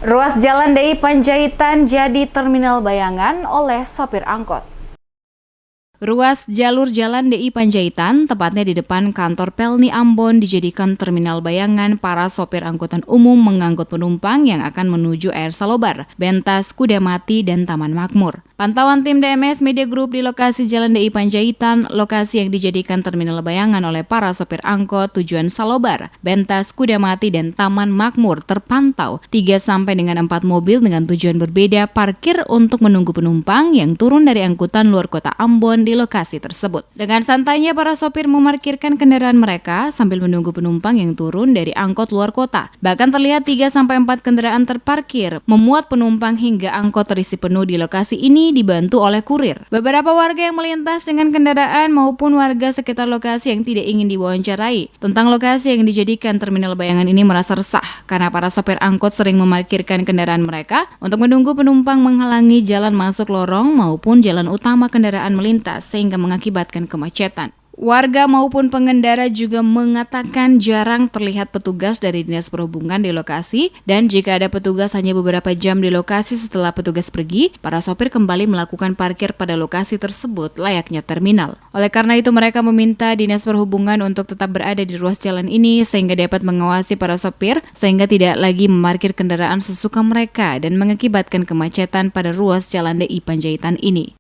Ruas Jalan DI Panjaitan jadi terminal bayangan oleh sopir angkot. Ruas jalur Jalan DI Panjaitan, tepatnya di depan kantor Pelni Ambon, dijadikan terminal bayangan para sopir angkutan umum mengangkut penumpang yang akan menuju Air Salobar, Bentas, Kudamati, dan Taman Makmur. Pantauan tim DMS Media Group di lokasi Jalan DI Panjaitan, lokasi yang dijadikan terminal bayangan oleh para sopir angkot tujuan Salobar, Bentas, Kudamati, dan Taman Makmur terpantau 3-4 mobil dengan tujuan berbeda parkir untuk menunggu penumpang yang turun dari angkutan luar kota Ambon di lokasi tersebut. Dengan santainya para sopir memarkirkan kendaraan mereka sambil menunggu penumpang yang turun dari angkot luar kota. Bahkan terlihat 3-4 kendaraan terparkir, memuat penumpang hingga angkot terisi penuh di lokasi ini dibantu oleh kurir. Beberapa warga yang melintas dengan kendaraan maupun warga sekitar lokasi yang tidak ingin diwawancarai tentang lokasi yang dijadikan terminal bayangan ini merasa resah karena para sopir angkot sering memarkirkan kendaraan mereka untuk menunggu penumpang menghalangi jalan masuk lorong maupun jalan utama kendaraan melintas sehingga mengakibatkan kemacetan. Warga maupun pengendara juga mengatakan jarang terlihat petugas dari Dinas Perhubungan di lokasi dan jika ada petugas hanya beberapa jam di lokasi setelah petugas pergi, para sopir kembali melakukan parkir pada lokasi tersebut layaknya terminal. Oleh karena itu mereka meminta Dinas Perhubungan untuk tetap berada di ruas jalan ini sehingga dapat mengawasi para sopir sehingga tidak lagi memarkir kendaraan sesuka mereka dan mengakibatkan kemacetan pada ruas Jalan DI Panjaitan ini.